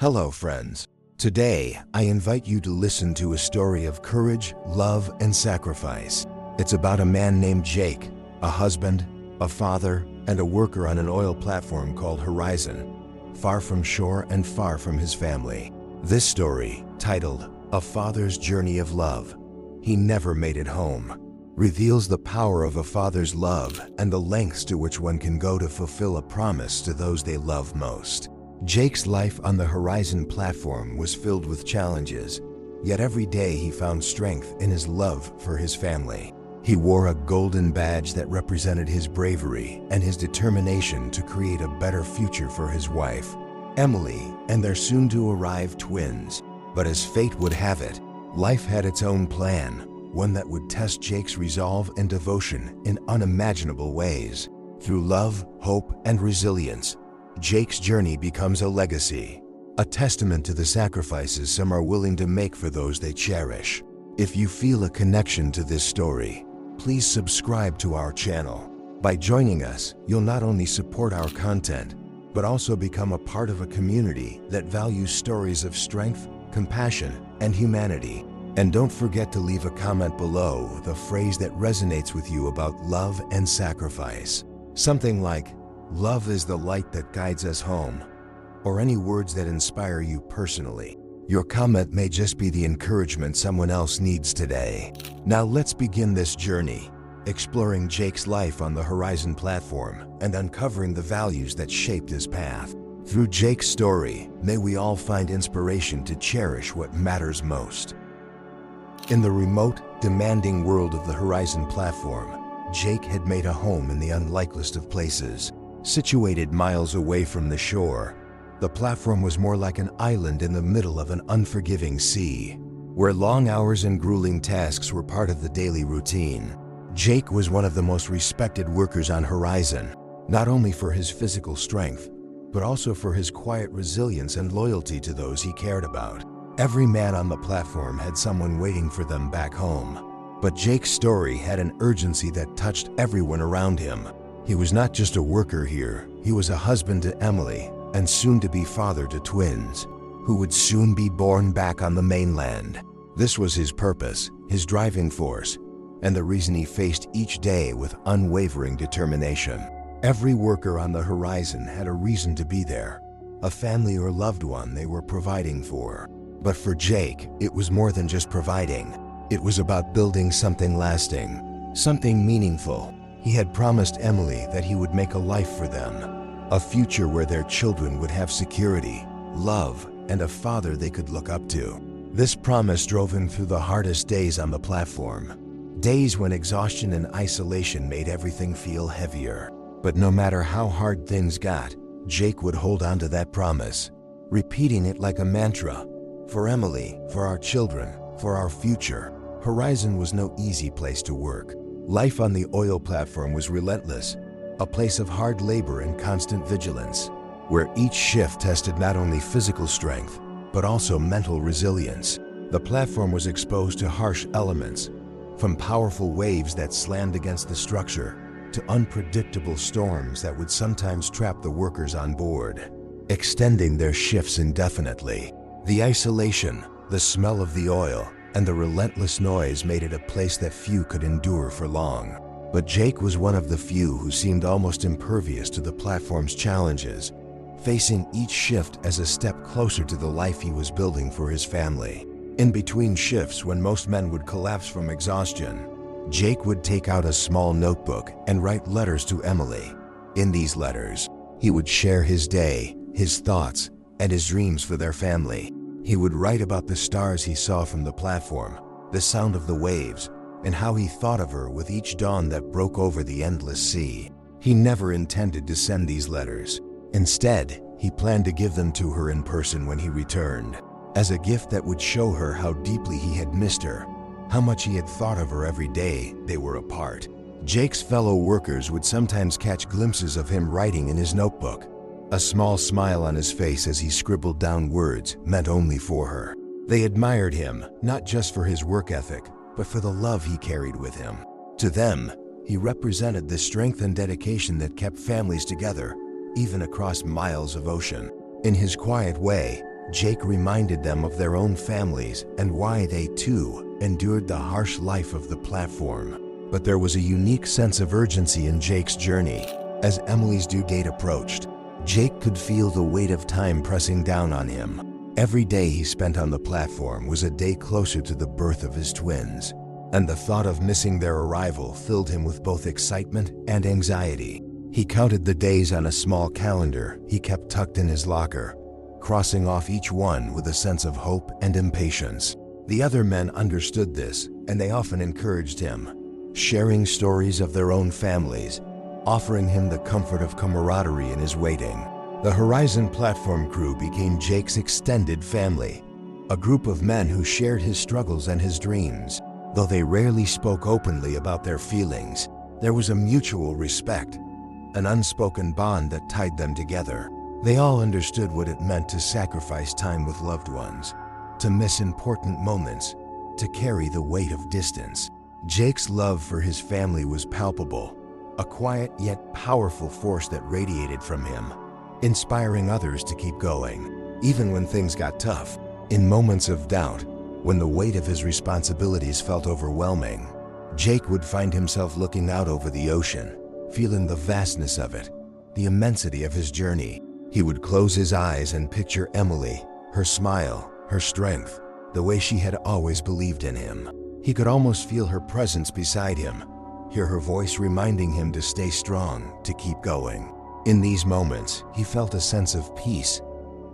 Hello friends. Today, I invite you to listen to a story of courage, love, and sacrifice. It's about a man named Jake, a husband, a father, and a worker on an oil platform called Horizon, far from shore and far from his family. This story, titled A Father's Journey of Love, He Never Made It Home, reveals the power of a father's love and the lengths to which one can go to fulfill a promise to those they love most. Jake's life on the Horizon platform was filled with challenges, yet every day he found strength in his love for his family. He wore a golden badge that represented his bravery and his determination to create a better future for his wife, Emily, and their soon-to-arrive twins. But as fate would have it, life had its own plan, one that would test Jake's resolve and devotion in unimaginable ways. Through love, hope, and resilience, Jake's journey becomes a legacy, a testament to the sacrifices some are willing to make for those they cherish. If you feel a connection to this story, please subscribe to our channel. By joining us, you'll not only support our content, but also become a part of a community that values stories of strength, compassion, and humanity. And don't forget to leave a comment below with a phrase that resonates with you about love and sacrifice. Something like, "Love is the light that guides us home," or any words that inspire you personally. Your comment may just be the encouragement someone else needs today. Now let's begin this journey, exploring Jake's life on the Horizon platform and uncovering the values that shaped his path. Through Jake's story, may we all find inspiration to cherish what matters most. In the remote, demanding world of the Horizon platform, Jake had made a home in the unlikeliest of places. Situated miles away from the shore, the platform was more like an island in the middle of an unforgiving sea, where long hours and grueling tasks were part of the daily routine. Jake was one of the most respected workers on Horizon, not only for his physical strength, but also for his quiet resilience and loyalty to those he cared about. Every man on the platform had someone waiting for them back home, but Jake's story had an urgency that touched everyone around him. He was not just a worker here, he was a husband to Emily and soon-to-be father to twins, who would soon be born back on the mainland. This was his purpose, his driving force, and the reason he faced each day with unwavering determination. Every worker on the Horizon had a reason to be there, a family or loved one they were providing for. But for Jake, it was more than just providing. It was about building something lasting, something meaningful. He had promised Emily that he would make a life for them, a future where their children would have security, love, and a father they could look up to. This promise drove him through the hardest days on the platform, days when exhaustion and isolation made everything feel heavier. But no matter how hard things got, Jake would hold on to that promise, repeating it like a mantra. For Emily, for our children, for our future. Horizon was no easy place to work. Life on the oil platform was relentless, a place of hard labor and constant vigilance, where each shift tested not only physical strength, but also mental resilience. The platform was exposed to harsh elements, from powerful waves that slammed against the structure, to unpredictable storms that would sometimes trap the workers on board, extending their shifts indefinitely. The isolation, the smell of the oil, and the relentless noise made it a place that few could endure for long. But Jake was one of the few who seemed almost impervious to the platform's challenges, facing each shift as a step closer to the life he was building for his family. In between shifts, when most men would collapse from exhaustion, Jake would take out a small notebook and write letters to Emily. In these letters, he would share his day, his thoughts, and his dreams for their family. He would write about the stars he saw from the platform, the sound of the waves, and how he thought of her with each dawn that broke over the endless sea. He never intended to send these letters. Instead, he planned to give them to her in person when he returned, as a gift that would show her how deeply he had missed her, how much he had thought of her every day they were apart. Jake's fellow workers would sometimes catch glimpses of him writing in his notebook, a small smile on his face as he scribbled down words meant only for her. They admired him, not just for his work ethic, but for the love he carried with him. To them, he represented the strength and dedication that kept families together, even across miles of ocean. In his quiet way, Jake reminded them of their own families and why they too endured the harsh life of the platform. But there was a unique sense of urgency in Jake's journey. As Emily's due date approached, Jake could feel the weight of time pressing down on him. Every day he spent on the platform was a day closer to the birth of his twins, and the thought of missing their arrival filled him with both excitement and anxiety. He counted the days on a small calendar he kept tucked in his locker, crossing off each one with a sense of hope and impatience. The other men understood this, and they often encouraged him, sharing stories of their own families, offering him the comfort of camaraderie in his waiting. The Horizon platform crew became Jake's extended family, a group of men who shared his struggles and his dreams. Though they rarely spoke openly about their feelings, there was a mutual respect, an unspoken bond that tied them together. They all understood what it meant to sacrifice time with loved ones, to miss important moments, to carry the weight of distance. Jake's love for his family was palpable, a quiet yet powerful force that radiated from him, inspiring others to keep going, even when things got tough. In moments of doubt, when the weight of his responsibilities felt overwhelming, Jake would find himself looking out over the ocean, feeling the vastness of it, the immensity of his journey. He would close his eyes and picture Emily, her smile, her strength, the way she had always believed in him. He could almost feel her presence beside him, hear her voice reminding him to stay strong, to keep going. In these moments, he felt a sense of peace,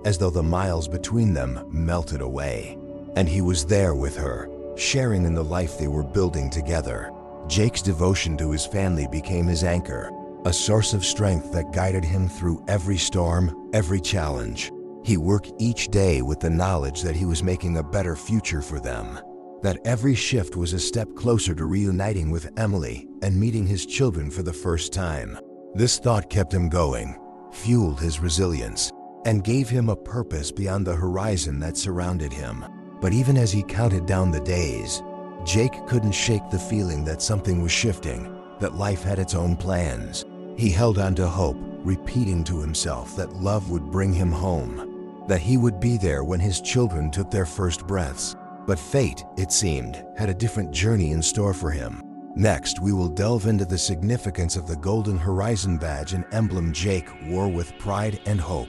as though the miles between them melted away. And he was there with her, sharing in the life they were building together. Jake's devotion to his family became his anchor, a source of strength that guided him through every storm, every challenge. He worked each day with the knowledge that he was making a better future for them, that every shift was a step closer to reuniting with Emily and meeting his children for the first time. This thought kept him going, fueled his resilience, and gave him a purpose beyond the horizon that surrounded him. But even as he counted down the days, Jake couldn't shake the feeling that something was shifting, that life had its own plans. He held on to hope, repeating to himself that love would bring him home, that he would be there when his children took their first breaths. But fate, it seemed, had a different journey in store for him. Next, we will delve into the significance of the Golden Horizon badge and emblem Jake wore with pride and hope,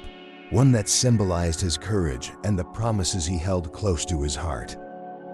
one that symbolized his courage and the promises he held close to his heart.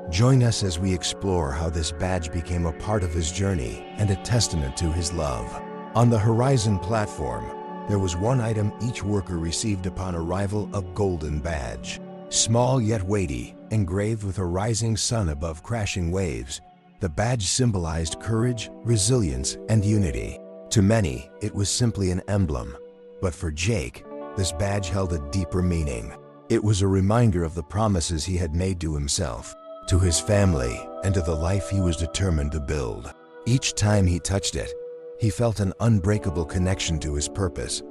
Join us as we explore how this badge became a part of his journey and a testament to his love. On the Horizon platform, there was one item each worker received upon arrival: a golden badge. Small yet weighty, engraved with a rising sun above crashing waves, the badge symbolized courage, resilience, and unity. To many, it was simply an emblem, but for Jake, this badge held a deeper meaning. It was a reminder of the promises he had made to himself, to his family, and to the life he was determined to build. Each time he touched it, he felt an unbreakable connection to his purpose,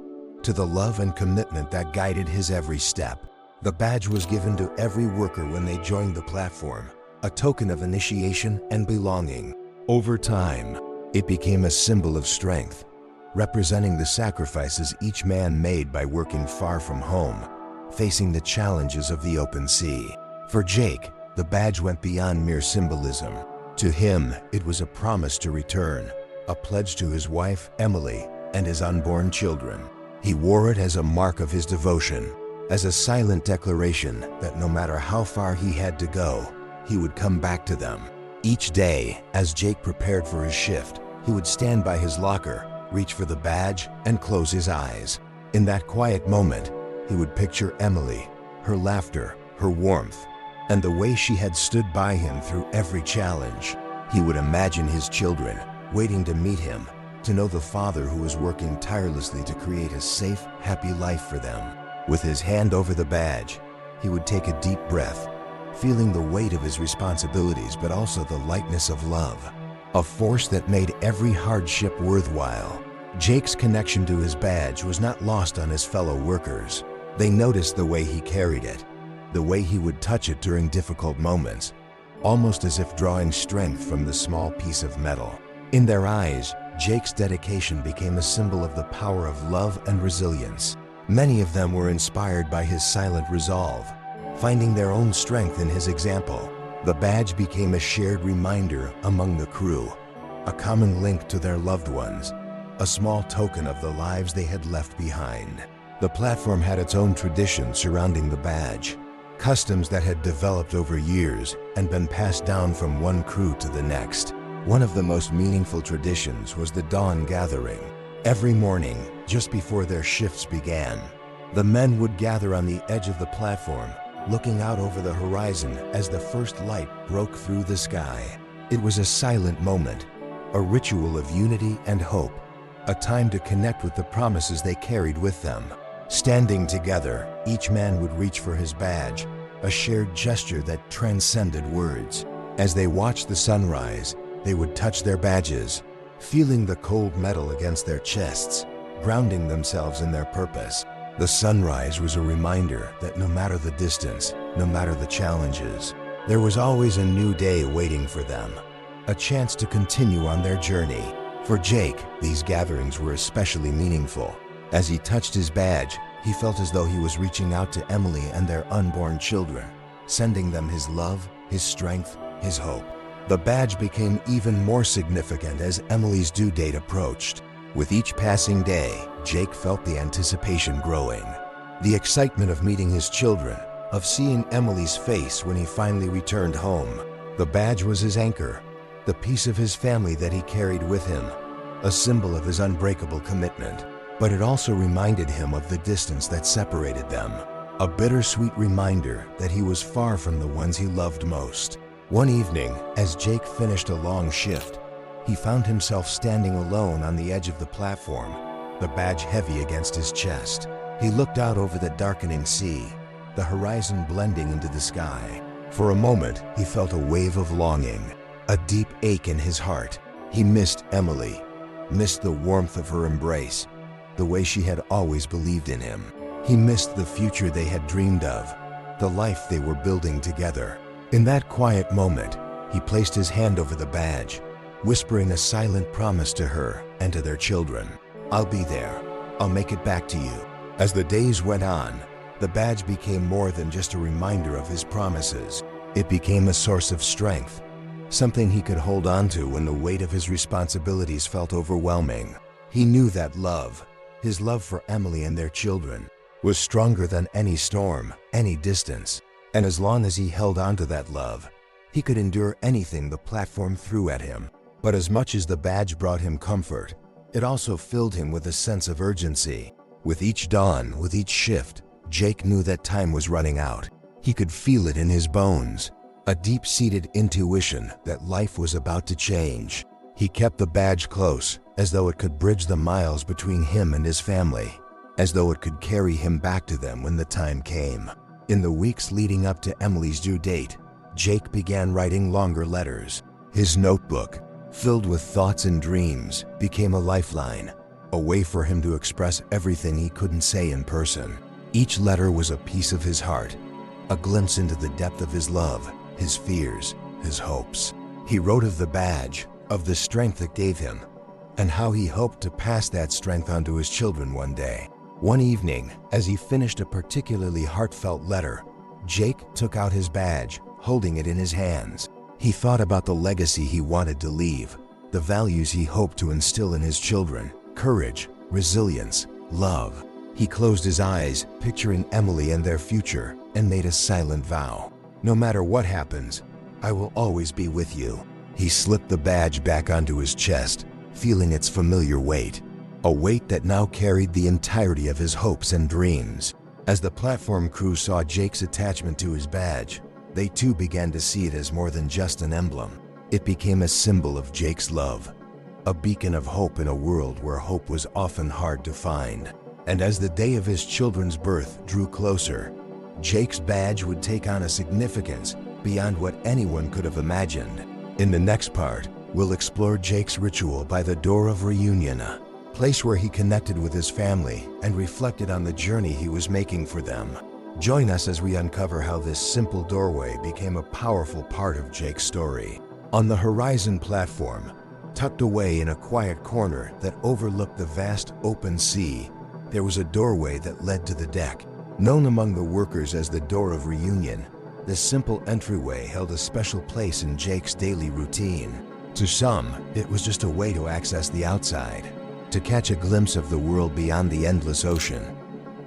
to the love and commitment that guided his every step. The badge was given to every worker when they joined the platform, a token of initiation and belonging. Over time, it became a symbol of strength, representing the sacrifices each man made by working far from home, facing the challenges of the open sea. For Jake, the badge went beyond mere symbolism. To him, it was a promise to return, a pledge to his wife, Emily, and his unborn children. He wore it as a mark of his devotion, as a silent declaration that no matter how far he had to go, he would come back to them. Each day, as Jake prepared for his shift, he would stand by his locker, reach for the badge, and close his eyes. In that quiet moment, he would picture Emily, her laughter, her warmth, and the way she had stood by him through every challenge. He would imagine his children waiting to meet him, to know the father who was working tirelessly to create a safe, happy life for them. With his hand over the badge, he would take a deep breath, feeling the weight of his responsibilities but also the lightness of love, a force that made every hardship worthwhile. Jake's connection to his badge was not lost on his fellow workers. They noticed the way he carried it, the way he would touch it during difficult moments, almost as if drawing strength from the small piece of metal. In their eyes, Jake's dedication became a symbol of the power of love and resilience. Many of them were inspired by his silent resolve, finding their own strength in his example. The badge became a shared reminder among the crew, a common link to their loved ones, a small token of the lives they had left behind. The platform had its own tradition surrounding the badge, customs that had developed over years and been passed down from one crew to the next. One of the most meaningful traditions was the dawn gathering. Every morning, just before their shifts began, the men would gather on the edge of the platform, looking out over the horizon as the first light broke through the sky. It was a silent moment, a ritual of unity and hope, a time to connect with the promises they carried with them. Standing together, each man would reach for his badge, a shared gesture that transcended words. As they watched the sunrise, they would touch their badges, feeling the cold metal against their chests, grounding themselves in their purpose. The sunrise was a reminder that no matter the distance, no matter the challenges, there was always a new day waiting for them, a chance to continue on their journey. For Jake, these gatherings were especially meaningful. As he touched his badge, he felt as though he was reaching out to Emily and their unborn children, sending them his love, his strength, his hope. The badge became even more significant as Emily's due date approached. With each passing day, Jake felt the anticipation growing. The excitement of meeting his children, of seeing Emily's face when he finally returned home. The badge was his anchor, the piece of his family that he carried with him, a symbol of his unbreakable commitment. But it also reminded him of the distance that separated them, a bittersweet reminder that he was far from the ones he loved most. One evening, as Jake finished a long shift, he found himself standing alone on the edge of the platform, the badge heavy against his chest. He looked out over the darkening sea, the horizon blending into the sky. For a moment, he felt a wave of longing, a deep ache in his heart. He missed Emily, missed the warmth of her embrace, the way she had always believed in him. He missed the future they had dreamed of, the life they were building together. In that quiet moment, he placed his hand over the badge, whispering a silent promise to her and to their children. "I'll be there. I'll make it back to you." As the days went on, the badge became more than just a reminder of his promises. It became a source of strength, something he could hold on to when the weight of his responsibilities felt overwhelming. He knew that love, his love for Emily and their children, was stronger than any storm, any distance. And as long as he held on to that love, he could endure anything the platform threw at him. But as much as the badge brought him comfort, it also filled him with a sense of urgency. With each dawn, with each shift, Jake knew that time was running out. He could feel it in his bones, a deep-seated intuition that life was about to change. He kept the badge close, as though it could bridge the miles between him and his family, as though it could carry him back to them when the time came. In the weeks leading up to Emily's due date, Jake began writing longer letters. His notebook, filled with thoughts and dreams, became a lifeline, a way for him to express everything he couldn't say in person. Each letter was a piece of his heart, a glimpse into the depth of his love, his fears, his hopes. He wrote of the badge, of the strength it gave him, and how he hoped to pass that strength on to his children one day. One evening, as he finished a particularly heartfelt letter, Jake took out his badge, holding it in his hands. He thought about the legacy he wanted to leave, the values he hoped to instill in his children: courage, resilience, love. He closed his eyes, picturing Emily and their future, and made a silent vow. "No matter what happens, I will always be with you." He slipped the badge back onto his chest, feeling its familiar weight, a weight that now carried the entirety of his hopes and dreams. As the platform crew saw Jake's attachment to his badge, they too began to see it as more than just an emblem. It became a symbol of Jake's love, a beacon of hope in a world where hope was often hard to find. And as the day of his children's birth drew closer, Jake's badge would take on a significance beyond what anyone could have imagined. In the next part, we'll explore Jake's ritual by the door of reunion, a place where he connected with his family and reflected on the journey he was making for them. Join us as we uncover how this simple doorway became a powerful part of Jake's story. On the Horizon platform, tucked away in a quiet corner that overlooked the vast open sea, there was a doorway that led to the deck. Known among the workers as the Door of Reunion, this simple entryway held a special place in Jake's daily routine. To some, it was just a way to access the outside, to catch a glimpse of the world beyond the endless ocean.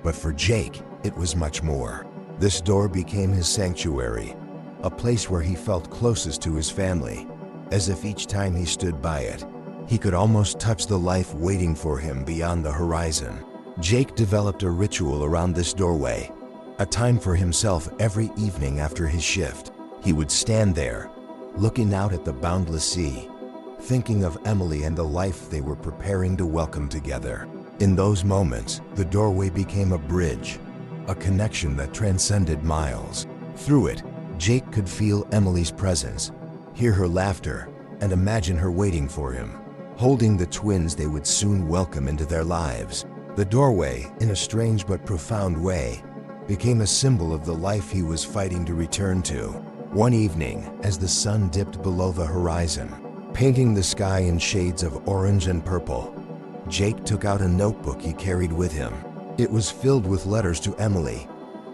But for Jake, it was much more. This door became his sanctuary, a place where he felt closest to his family, as if each time he stood by it, he could almost touch the life waiting for him beyond the horizon. Jake developed a ritual around this doorway, a time for himself every evening after his shift. He would stand there, looking out at the boundless sea, thinking of Emily and the life they were preparing to welcome together. In those moments, the doorway became a bridge, a connection that transcended miles. Through it, Jake could feel Emily's presence, hear her laughter, and imagine her waiting for him, holding the twins they would soon welcome into their lives. The doorway, in a strange but profound way, became a symbol of the life he was fighting to return to. One evening, as the sun dipped below the horizon, painting the sky in shades of orange and purple, Jake took out a notebook he carried with him. It was filled with letters to Emily,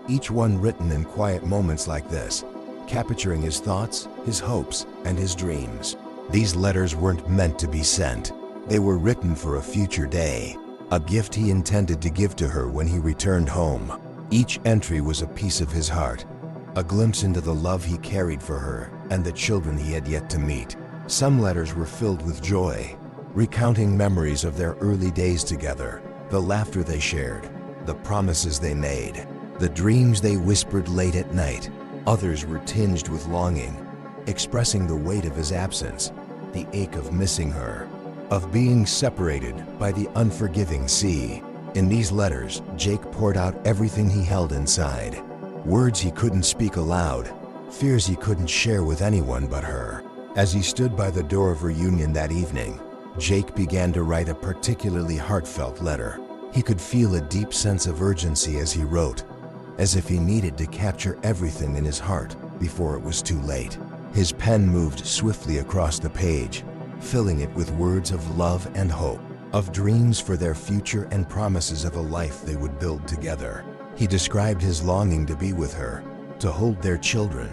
each one written in quiet moments like this, capturing his thoughts, his hopes, and his dreams. These letters weren't meant to be sent. They were written for a future day, a gift he intended to give to her when he returned home. Each entry was a piece of his heart, a glimpse into the love he carried for her and the children he had yet to meet. Some letters were filled with joy, recounting memories of their early days together, the laughter they shared, the promises they made, the dreams they whispered late at night. Others were tinged with longing, expressing the weight of his absence, the ache of missing her, of being separated by the unforgiving sea. In these letters, Jake poured out everything he held inside. Words he couldn't speak aloud, fears he couldn't share with anyone but her. As he stood by the Door of Reunion that evening, Jake began to write a particularly heartfelt letter. He could feel a deep sense of urgency as he wrote, as if he needed to capture everything in his heart before it was too late. His pen moved swiftly across the page, filling it with words of love and hope, of dreams for their future and promises of a life they would build together. He described his longing to be with her, to hold their children,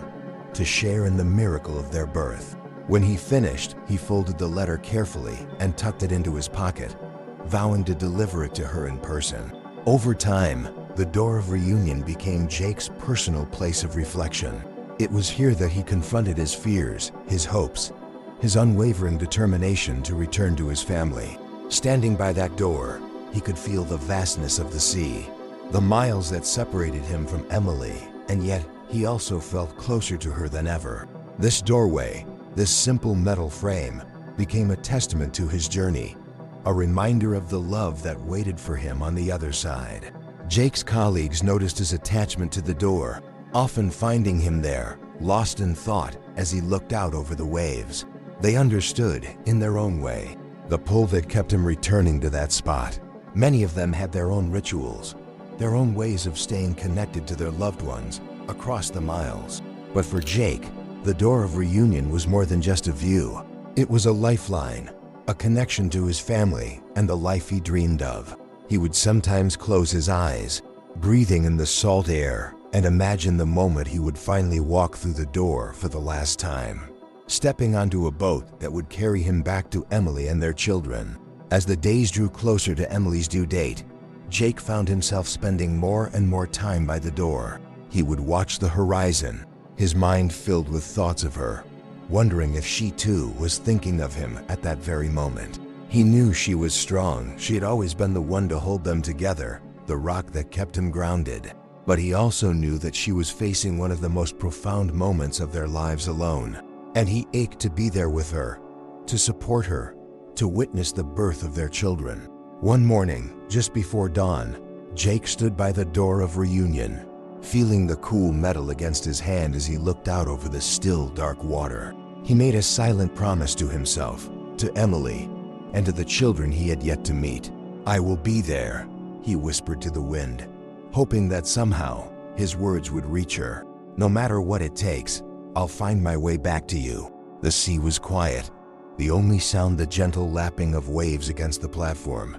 to share in the miracle of their birth. When he finished, he folded the letter carefully and tucked it into his pocket, vowing to deliver it to her in person. Over time, the Door of Reunion became Jake's personal place of reflection. It was here that he confronted his fears, his hopes, his unwavering determination to return to his family. Standing by that door, he could feel the vastness of the sea, the miles that separated him from Emily, and yet he also felt closer to her than ever. This doorway, this simple metal frame, became a testament to his journey, a reminder of the love that waited for him on the other side. Jake's colleagues noticed his attachment to the door, often finding him there, lost in thought as he looked out over the waves. They understood, in their own way, the pull that kept him returning to that spot. Many of them had their own rituals, their own ways of staying connected to their loved ones across the miles. But for Jake, the Door of Reunion was more than just a view. It was a lifeline, a connection to his family and the life he dreamed of. He would sometimes close his eyes, breathing in the salt air, and imagine the moment he would finally walk through the door for the last time, stepping onto a boat that would carry him back to Emily and their children. As the days drew closer to Emily's due date, Jake found himself spending more and more time by the door. He would watch the horizon, his mind filled with thoughts of her, wondering if she too was thinking of him at that very moment. He knew she was strong. She had always been the one to hold them together, the rock that kept him grounded. But he also knew that she was facing one of the most profound moments of their lives alone. And he ached to be there with her, to support her, to witness the birth of their children. One morning, just before dawn, Jake stood by the Door of Reunion, feeling the cool metal against his hand as he looked out over the still, dark water. He made a silent promise to himself, to Emily, and to the children he had yet to meet. "I will be there," he whispered to the wind, hoping that somehow his words would reach her. "No matter what it takes, I'll find my way back to you." The sea was quiet, the only sound the gentle lapping of waves against the platform.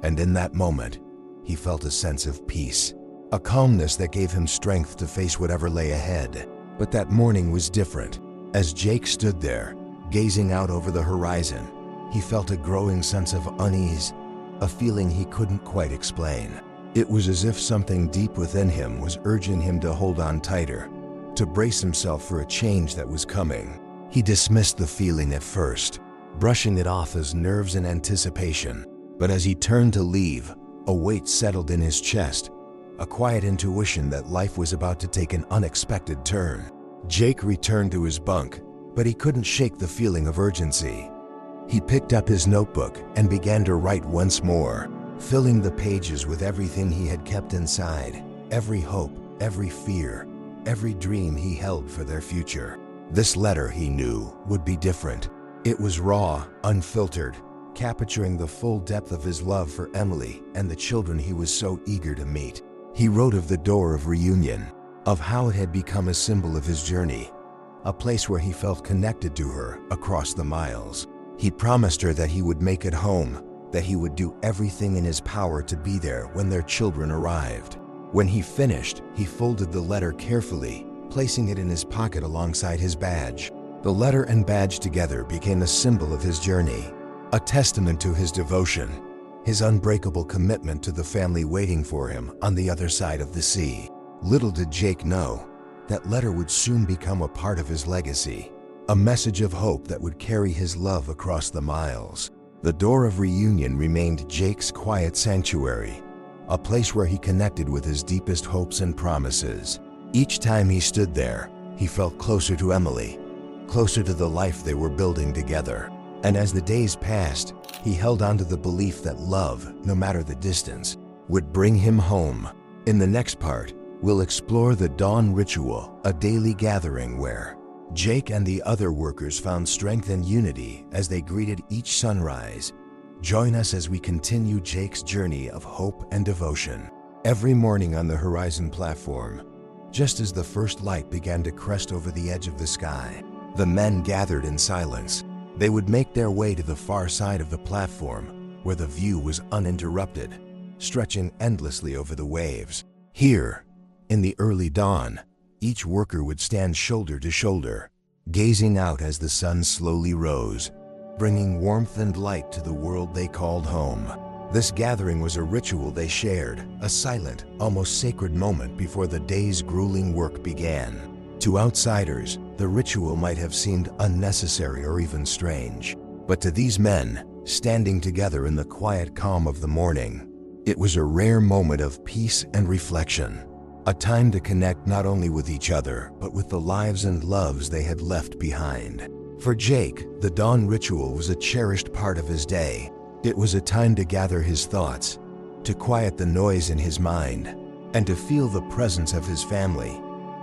And in that moment, he felt a sense of peace, a calmness that gave him strength to face whatever lay ahead. But that morning was different. As Jake stood there, gazing out over the horizon, he felt a growing sense of unease, a feeling he couldn't quite explain. It was as if something deep within him was urging him to hold on tighter, to brace himself for a change that was coming. He dismissed the feeling at first, brushing it off as nerves and anticipation. But as he turned to leave, a weight settled in his chest, a quiet intuition that life was about to take an unexpected turn. Jake returned to his bunk, but he couldn't shake the feeling of urgency. He picked up his notebook and began to write once more, filling the pages with everything he had kept inside, every hope, every fear, every dream he held for their future. This letter, he knew, would be different. It was raw, unfiltered, capturing the full depth of his love for Emily and the children he was so eager to meet. He wrote of the door of reunion, of how it had become a symbol of his journey, a place where he felt connected to her across the miles. He promised her that he would make it home, that he would do everything in his power to be there when their children arrived. When he finished, he folded the letter carefully, placing it in his pocket alongside his badge. The letter and badge together became a symbol of his journey, a testament to his devotion, his unbreakable commitment to the family waiting for him on the other side of the sea. Little did Jake know, that letter would soon become a part of his legacy, a message of hope that would carry his love across the miles. The door of reunion remained Jake's quiet sanctuary, a place where he connected with his deepest hopes and promises. Each time he stood there, he felt closer to Emily, closer to the life they were building together. And as the days passed, he held on to the belief that love, no matter the distance, would bring him home. In the next part, we'll explore the dawn ritual, a daily gathering where Jake and the other workers found strength and unity as they greeted each sunrise. Join us as we continue Jake's journey of hope and devotion. Every morning on the Horizon platform, just as the first light began to crest over the edge of the sky, the men gathered in silence. They would make their way to the far side of the platform, where the view was uninterrupted, stretching endlessly over the waves. Here, in the early dawn, each worker would stand shoulder to shoulder, gazing out as the sun slowly rose, bringing warmth and light to the world they called home. This gathering was a ritual they shared, a silent, almost sacred moment before the day's grueling work began. To outsiders, the ritual might have seemed unnecessary or even strange. But to these men, standing together in the quiet calm of the morning, it was a rare moment of peace and reflection. A time to connect not only with each other, but with the lives and loves they had left behind. For Jake, the dawn ritual was a cherished part of his day. It was a time to gather his thoughts, to quiet the noise in his mind, and to feel the presence of his family,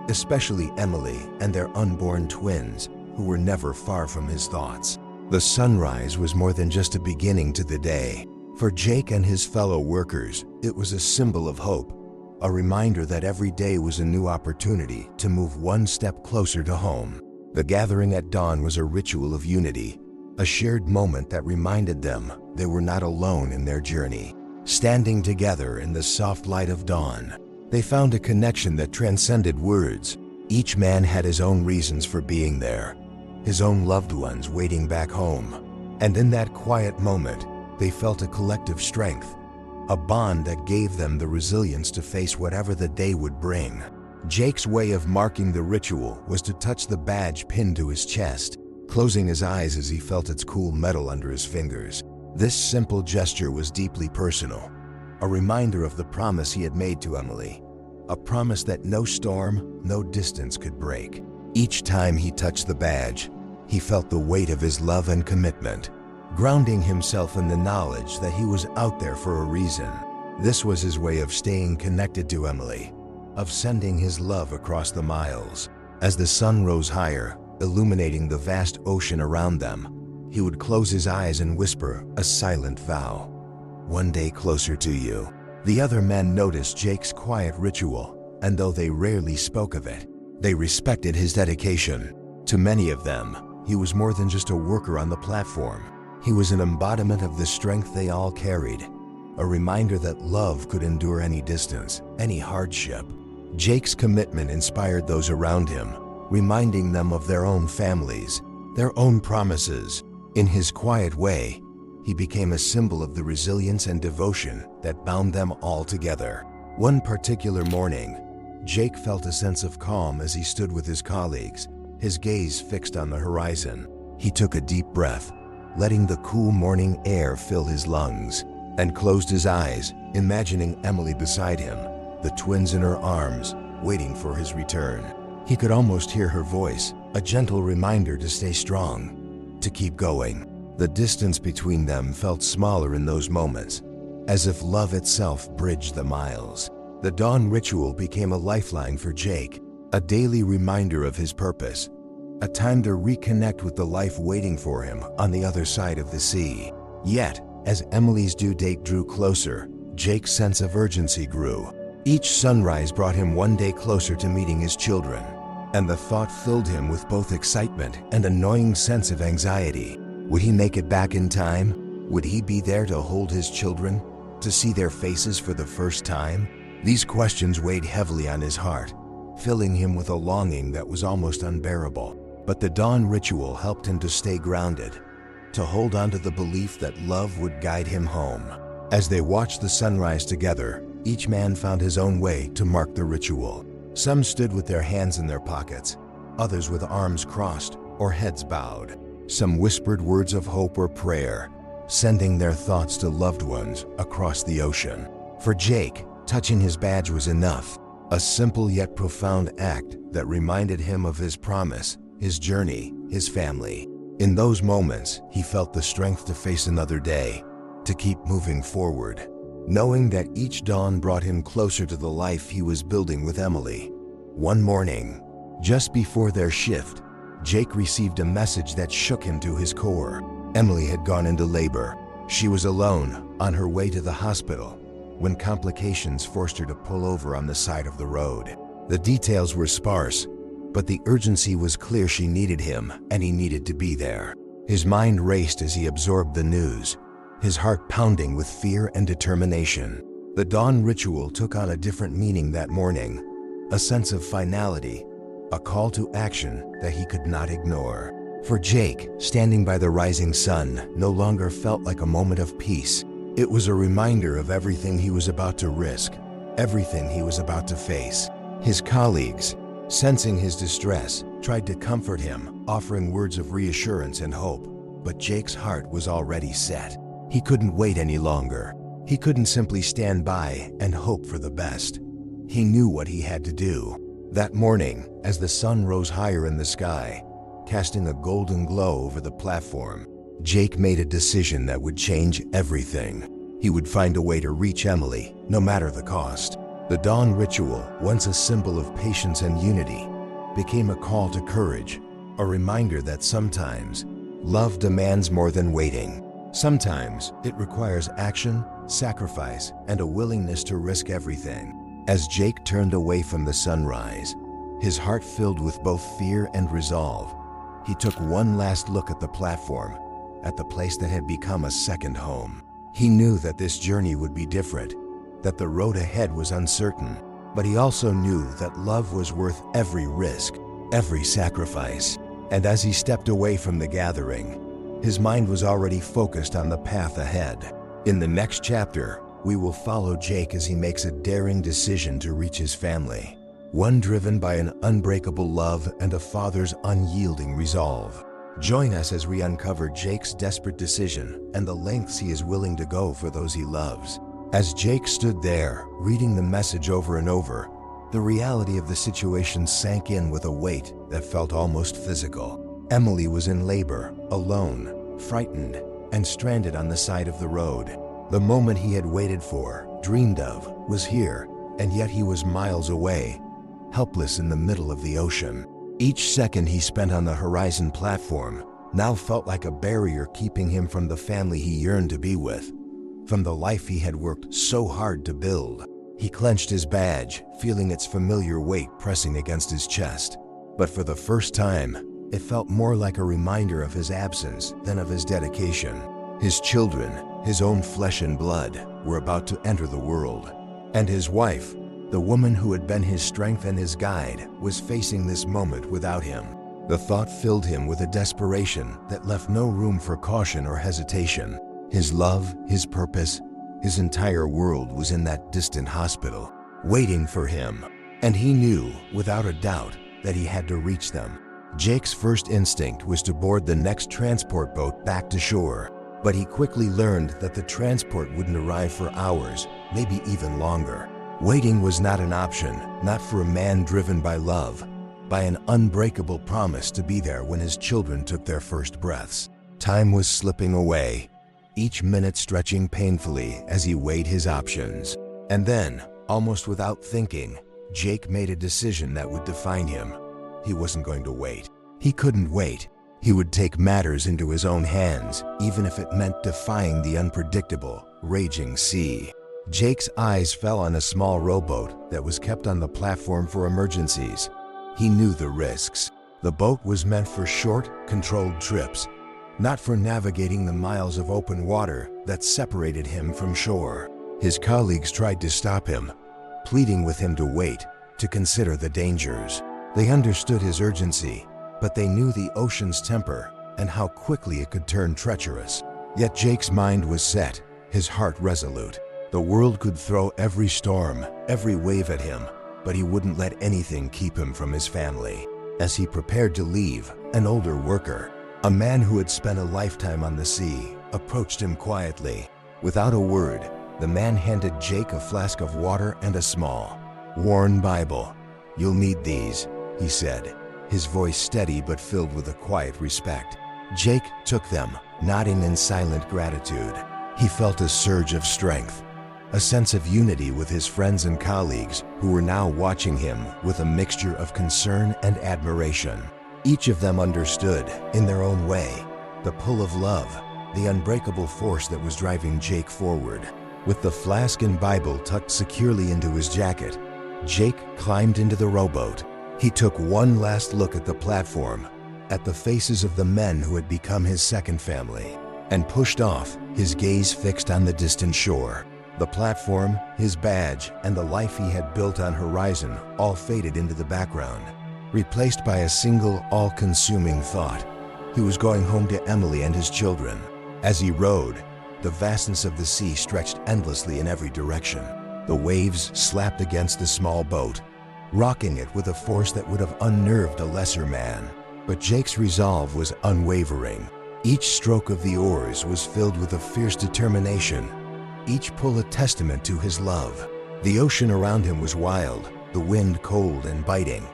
especially Emily and their unborn twins, who were never far from his thoughts. The sunrise was more than just a beginning to the day. For Jake and his fellow workers, it was a symbol of hope, a reminder that every day was a new opportunity to move one step closer to home. The gathering at dawn was a ritual of unity, a shared moment that reminded them they were not alone in their journey. Standing together in the soft light of dawn, they found a connection that transcended words. Each man had his own reasons for being there, his own loved ones waiting back home. And in that quiet moment, they felt a collective strength, a bond that gave them the resilience to face whatever the day would bring. Jake's way of marking the ritual was to touch the badge pinned to his chest, closing his eyes as he felt its cool metal under his fingers. This simple gesture was deeply personal, a reminder of the promise he had made to Emily, a promise that no storm, no distance could break. Each time he touched the badge, he felt the weight of his love and commitment, grounding himself in the knowledge that he was out there for a reason. This was his way of staying connected to Emily, of sending his love across the miles. As the sun rose higher, illuminating the vast ocean around them, he would close his eyes and whisper a silent vow. One day closer to you. The other men noticed Jake's quiet ritual, and though they rarely spoke of it, they respected his dedication. To many of them, he was more than just a worker on the platform. He was an embodiment of the strength they all carried, a reminder that love could endure any distance, any hardship. Jake's commitment inspired those around him, reminding them of their own families, their own promises. In his quiet way, he became a symbol of the resilience and devotion that bound them all together. One particular morning, Jake felt a sense of calm as he stood with his colleagues, his gaze fixed on the horizon. He took a deep breath, letting the cool morning air fill his lungs, and closed his eyes, imagining Emily beside him, the twins in her arms, waiting for his return. He could almost hear her voice, a gentle reminder to stay strong, to keep going. The distance between them felt smaller in those moments, as if love itself bridged the miles. The dawn ritual became a lifeline for Jake, a daily reminder of his purpose, a time to reconnect with the life waiting for him on the other side of the sea. Yet, as Emily's due date drew closer, Jake's sense of urgency grew. Each sunrise brought him one day closer to meeting his children, and the thought filled him with both excitement and a gnawing sense of anxiety. Would he make it back in time? Would he be there to hold his children, to see their faces for the first time? These questions weighed heavily on his heart, filling him with a longing that was almost unbearable. But the dawn ritual helped him to stay grounded, to hold on to the belief that love would guide him home. As they watched the sunrise together, each man found his own way to mark the ritual. Some stood with their hands in their pockets, others with arms crossed or heads bowed. Some whispered words of hope or prayer, sending their thoughts to loved ones across the ocean. For Jake, touching his badge was enough, a simple yet profound act that reminded him of his promise, his journey, his family. In those moments, he felt the strength to face another day, to keep moving forward, knowing that each dawn brought him closer to the life he was building with Emily. One morning, just before their shift, Jake received a message that shook him to his core. Emily had gone into labor. She was alone, on her way to the hospital, when complications forced her to pull over on the side of the road. The details were sparse, but the urgency was clear. She needed him, and he needed to be there. His mind raced as he absorbed the news, his heart pounding with fear and determination. The dawn ritual took on a different meaning that morning, a sense of finality, a call to action that he could not ignore. For Jake, standing by the rising sun no longer felt like a moment of peace. It was a reminder of everything he was about to risk, everything he was about to face. His colleagues, sensing his distress, tried to comfort him, offering words of reassurance and hope. But Jake's heart was already set. He couldn't wait any longer. He couldn't simply stand by and hope for the best. He knew what he had to do. That morning, as the sun rose higher in the sky, casting a golden glow over the platform, Jake made a decision that would change everything. He would find a way to reach Emily, no matter the cost. The dawn ritual, once a symbol of patience and unity, became a call to courage, a reminder that sometimes love demands more than waiting. Sometimes it requires action, sacrifice, and a willingness to risk everything. As Jake turned away from the sunrise, his heart filled with both fear and resolve, he took one last look at the platform, at the place that had become a second home. He knew that this journey would be different, that the road ahead was uncertain, but he also knew that love was worth every risk, every sacrifice. And as he stepped away from the gathering, his mind was already focused on the path ahead. In the next chapter, we will follow Jake as he makes a daring decision to reach his family, one driven by an unbreakable love and a father's unyielding resolve. Join us as we uncover Jake's desperate decision and the lengths he is willing to go for those he loves. As Jake stood there, reading the message over and over, the reality of the situation sank in with a weight that felt almost physical. Emily was in labor, alone, frightened, and stranded on the side of the road. The moment he had waited for, dreamed of, was here, and yet he was miles away, helpless in the middle of the ocean. Each second he spent on the horizon platform now felt like a barrier keeping him from the family he yearned to be with, from the life he had worked so hard to build. He clenched his badge, feeling its familiar weight pressing against his chest. But for the first time, it felt more like a reminder of his absence than of his dedication. His children, His own flesh and blood were about to enter the world. And his wife, the woman who had been his strength and his guide, was facing this moment without him. The thought filled him with a desperation that left no room for caution or hesitation. His love, his purpose, his entire world was in that distant hospital, waiting for him. And he knew, without a doubt, that he had to reach them. Jake's first instinct was to board the next transport boat back to shore, but he quickly learned that the transport wouldn't arrive for hours, maybe even longer. Waiting was not an option, not for a man driven by love, by an unbreakable promise to be there when his children took their first breaths. Time was slipping away, each minute stretching painfully as he weighed his options. And then, almost without thinking, Jake made a decision that would define him. He wasn't going to wait. He couldn't wait. He would take matters into his own hands, even if it meant defying the unpredictable, raging sea. Jake's eyes fell on a small rowboat that was kept on the platform for emergencies. He knew the risks. The boat was meant for short, controlled trips, not for navigating the miles of open water that separated him from shore. His colleagues tried to stop him, pleading with him to wait, to consider the dangers. They understood his urgency, but they knew the ocean's temper and how quickly it could turn treacherous. Yet Jake's mind was set, his heart resolute. The world could throw every storm, every wave at him, but he wouldn't let anything keep him from his family. As he prepared to leave, an older worker, a man who had spent a lifetime on the sea, approached him quietly. Without a word, the man handed Jake a flask of water and a small, worn Bible. "You'll need these," he said, his voice steady but filled with a quiet respect. Jake took them, nodding in silent gratitude. He felt a surge of strength, a sense of unity with his friends and colleagues who were now watching him with a mixture of concern and admiration. Each of them understood, in their own way, the pull of love, the unbreakable force that was driving Jake forward. With the flask and Bible tucked securely into his jacket, Jake climbed into the rowboat. He took one last look at the platform, at the faces of the men who had become his second family, and pushed off, his gaze fixed on the distant shore. The platform, his badge, and the life he had built on horizon all faded into the background, replaced by a single, all-consuming thought. He was going home to Emily and his children. As he rowed, the vastness of the sea stretched endlessly in every direction. The waves slapped against the small boat, rocking it with a force that would have unnerved a lesser man. But Jake's resolve was unwavering. Each stroke of the oars was filled with a fierce determination, each pull a testament to his love. The ocean around him was wild, the wind cold and biting,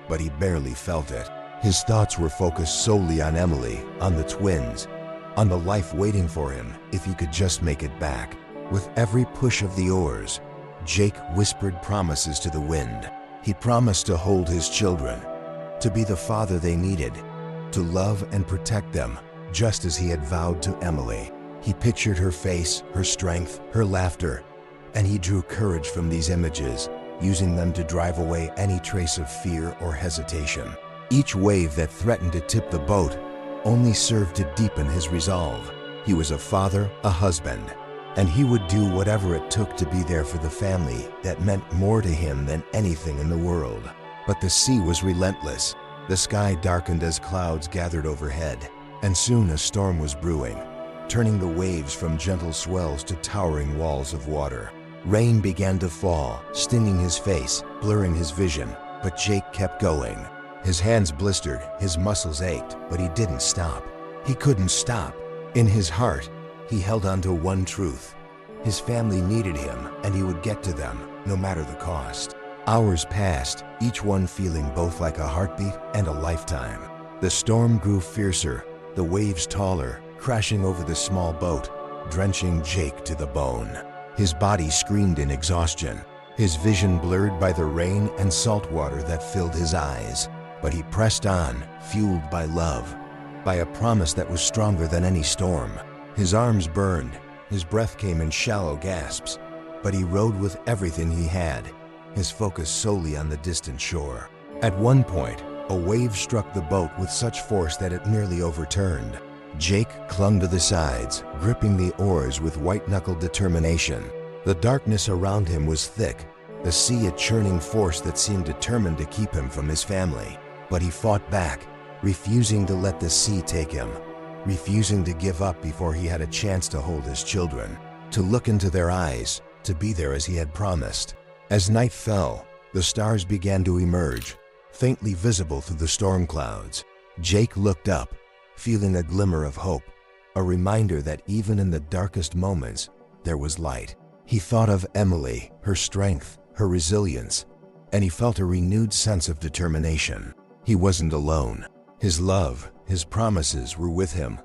but he barely felt it. His thoughts were focused solely on Emily, on the twins, on the life waiting for him if he could just make it back. With every push of the oars, Jake whispered promises to the wind. He promised to hold his children, to be the father they needed, to love and protect them, just as he had vowed to Emily. He pictured her face, her strength, her laughter, and he drew courage from these images, using them to drive away any trace of fear or hesitation. Each wave that threatened to tip the boat only served to deepen his resolve. He was a father, a husband, and he would do whatever it took to be there for the family that meant more to him than anything in the world. But the sea was relentless. The sky darkened as clouds gathered overhead, and soon a storm was brewing, turning the waves from gentle swells to towering walls of water. Rain began to fall, stinging his face, blurring his vision, but Jake kept going. His hands blistered, his muscles ached, but he didn't stop. He couldn't stop. In his heart, he held on to one truth. His family needed him, and he would get to them, no matter the cost. Hours passed, each one feeling both like a heartbeat and a lifetime. The storm grew fiercer, the waves taller, crashing over the small boat, drenching Jake to the bone. His body screamed in exhaustion, his vision blurred by the rain and salt water that filled his eyes. But he pressed on, fueled by love, by a promise that was stronger than any storm. His arms burned, his breath came in shallow gasps, but he rowed with everything he had, his focus solely on the distant shore. At one point, a wave struck the boat with such force that it nearly overturned. Jake clung to the sides, gripping the oars with white-knuckled determination. The darkness around him was thick, the sea a churning force that seemed determined to keep him from his family. But he fought back, refusing to let the sea take him, refusing to give up before he had a chance to hold his children, to look into their eyes, to be there as he had promised. As night fell, the stars began to emerge, faintly visible through the storm clouds. Jake looked up, feeling a glimmer of hope, a reminder that even in the darkest moments, there was light. He thought of Emily, her strength, her resilience, and he felt a renewed sense of determination. He wasn't alone. His love, his promises were with him,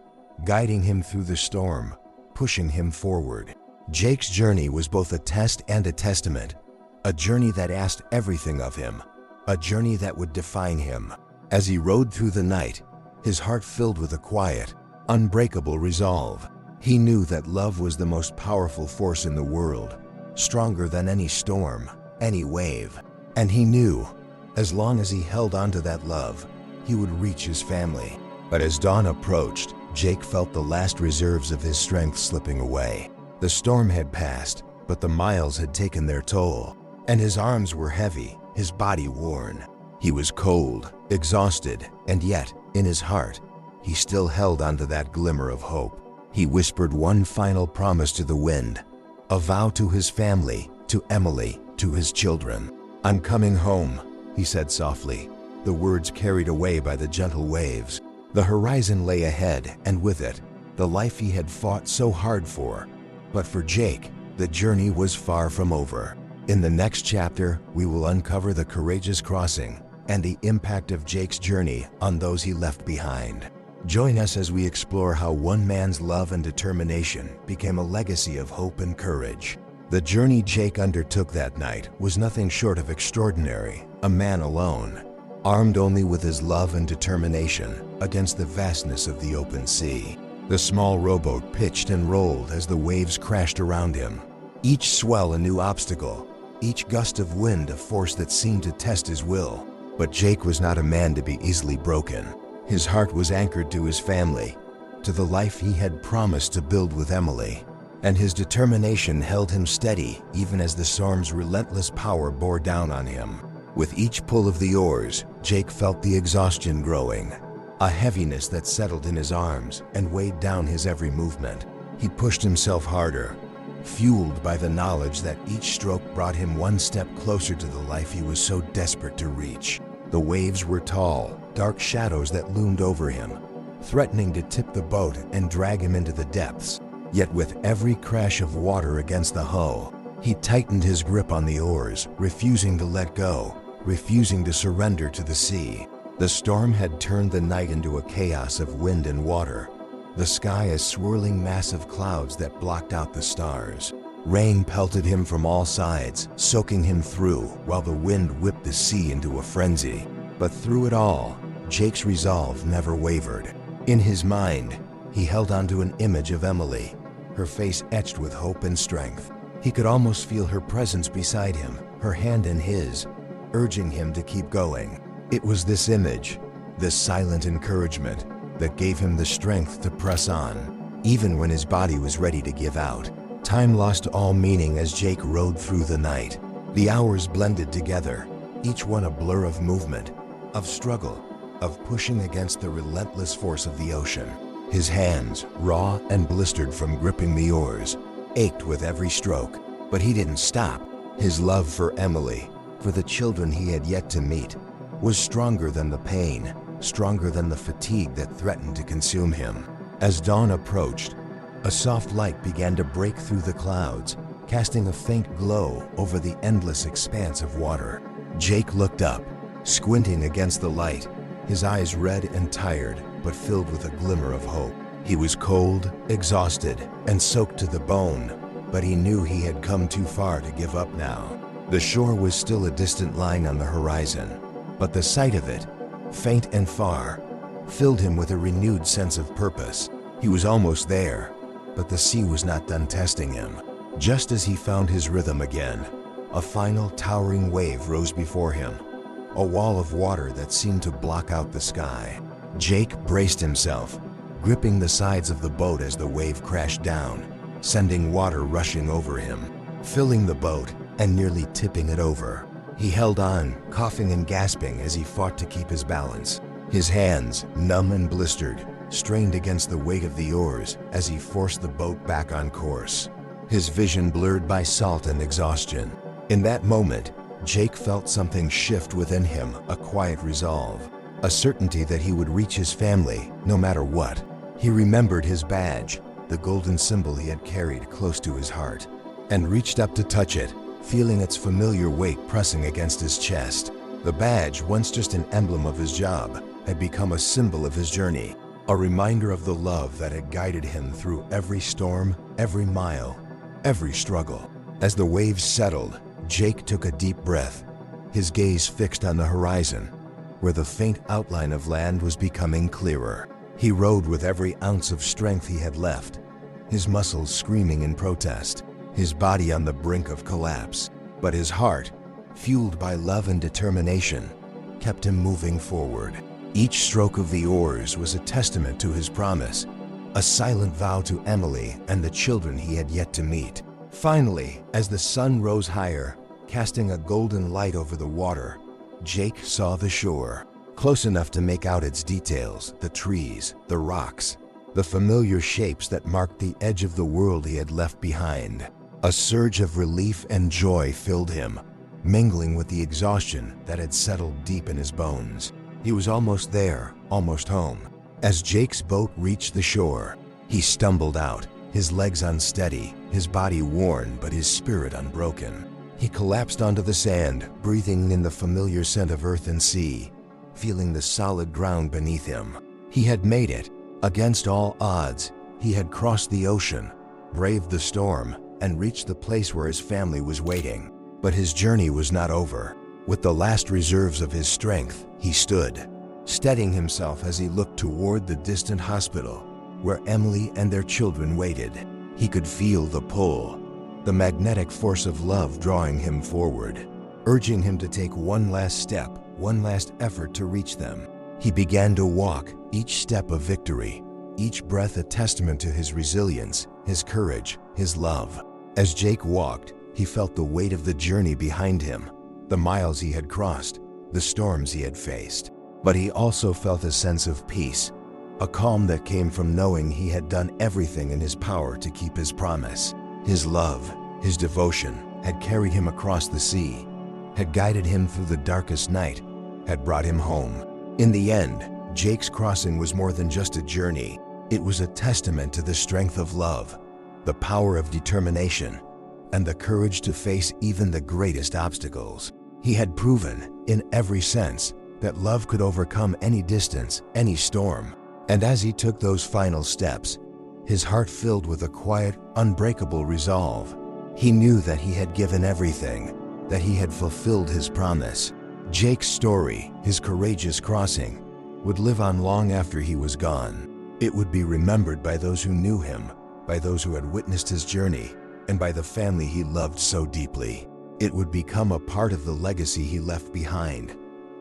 guiding him through the storm, pushing him forward. Jake's journey was both a test and a testament, a journey that asked everything of him, a journey that would define him. As he rode through the night, his heart filled with a quiet, unbreakable resolve. He knew that love was the most powerful force in the world, stronger than any storm, any wave. And he knew, as long as he held on to that love, he would reach his family. But as dawn approached, Jake felt the last reserves of his strength slipping away. The storm had passed, but the miles had taken their toll, and his arms were heavy, his body worn. He was cold, exhausted, and yet, in his heart, he still held onto that glimmer of hope. He whispered one final promise to the wind, a vow to his family, to Emily, to his children. "I'm coming home," he said softly, the words carried away by the gentle waves. The horizon lay ahead, and with it, the life he had fought so hard for. But for Jake, the journey was far from over. In the next chapter, we will uncover the courageous crossing and the impact of Jake's journey on those he left behind. Join us as we explore how one man's love and determination became a legacy of hope and courage. The journey Jake undertook that night was nothing short of extraordinary, a man alone, armed only with his love and determination against the vastness of the open sea. The small rowboat pitched and rolled as the waves crashed around him, each swell a new obstacle, each gust of wind a force that seemed to test his will. But Jake was not a man to be easily broken. His heart was anchored to his family, to the life he had promised to build with Emily, and his determination held him steady even as the storm's relentless power bore down on him. With each pull of the oars, Jake felt the exhaustion growing, a heaviness that settled in his arms and weighed down his every movement. He pushed himself harder, fueled by the knowledge that each stroke brought him one step closer to the life he was so desperate to reach. The waves were tall, dark shadows that loomed over him, threatening to tip the boat and drag him into the depths. Yet with every crash of water against the hull, he tightened his grip on the oars, refusing to let go, refusing to surrender to the sea. The storm had turned the night into a chaos of wind and water, the sky a swirling mass of clouds that blocked out the stars. Rain pelted him from all sides, soaking him through, while the wind whipped the sea into a frenzy. But through it all, Jake's resolve never wavered. In his mind, he held onto an image of Emily, her face etched with hope and strength. He could almost feel her presence beside him, her hand in his, urging him to keep going. It was this image, this silent encouragement, that gave him the strength to press on, even when his body was ready to give out. Time lost all meaning as Jake rode through the night. The hours blended together, each one a blur of movement, of struggle, of pushing against the relentless force of the ocean. His hands, raw and blistered from gripping the oars, ached with every stroke. But he didn't stop. His love for Emily, for the children he had yet to meet, was stronger than the pain, stronger than the fatigue that threatened to consume him. As dawn approached, a soft light began to break through the clouds, casting a faint glow over the endless expanse of water. Jake looked up, squinting against the light, his eyes red and tired, but filled with a glimmer of hope. He was cold, exhausted, and soaked to the bone, but he knew he had come too far to give up now. The shore was still a distant line on the horizon, but the sight of it, faint and far, filled him with a renewed sense of purpose. He was almost there, but the sea was not done testing him. Just as he found his rhythm again, a final towering wave rose before him, a wall of water that seemed to block out the sky. Jake braced himself, gripping the sides of the boat as the wave crashed down, sending water rushing over him, filling the boat and nearly tipping it over. He held on, coughing and gasping as he fought to keep his balance. His hands, numb and blistered, strained against the weight of the oars as he forced the boat back on course. His vision blurred by salt and exhaustion. In that moment, Jake felt something shift within him, a quiet resolve, a certainty that he would reach his family no matter what. He remembered his badge, the golden symbol he had carried close to his heart, and reached up to touch it, feeling its familiar weight pressing against his chest. The badge, once just an emblem of his job, had become a symbol of his journey, a reminder of the love that had guided him through every storm, every mile, every struggle. As the waves settled, Jake took a deep breath, his gaze fixed on the horizon, where the faint outline of land was becoming clearer. He rowed with every ounce of strength he had left, his muscles screaming in protest, his body on the brink of collapse. But his heart, fueled by love and determination, kept him moving forward. Each stroke of the oars was a testament to his promise, a silent vow to Emily and the children he had yet to meet. Finally, as the sun rose higher, casting a golden light over the water, Jake saw the shore, close enough to make out its details, the trees, the rocks, the familiar shapes that marked the edge of the world he had left behind. A surge of relief and joy filled him, mingling with the exhaustion that had settled deep in his bones. He was almost there, almost home. As Jake's boat reached the shore, he stumbled out, his legs unsteady, his body worn but his spirit unbroken. He collapsed onto the sand, breathing in the familiar scent of earth and sea, feeling the solid ground beneath him. He had made it. Against all odds, he had crossed the ocean, braved the storm, and reached the place where his family was waiting. But his journey was not over. With the last reserves of his strength, he stood, steadying himself as he looked toward the distant hospital, where Emily and their children waited. He could feel the pull, the magnetic force of love drawing him forward, urging him to take one last step, one last effort to reach them. He began to walk, each step a victory, each breath a testament to his resilience, his courage, his love. As Jake walked, he felt the weight of the journey behind him, the miles he had crossed, the storms he had faced. But he also felt a sense of peace, a calm that came from knowing he had done everything in his power to keep his promise. His love, his devotion, had carried him across the sea, had guided him through the darkest night, had brought him home. In the end, Jake's crossing was more than just a journey. It was a testament to the strength of love, the power of determination, and the courage to face even the greatest obstacles. He had proven, in every sense, that love could overcome any distance, any storm. And as he took those final steps, his heart filled with a quiet, unbreakable resolve. He knew that he had given everything, that he had fulfilled his promise. Jake's story, his courageous crossing, would live on long after he was gone. It would be remembered by those who knew him, by those who had witnessed his journey, and by the family he loved so deeply. It would become a part of the legacy he left behind,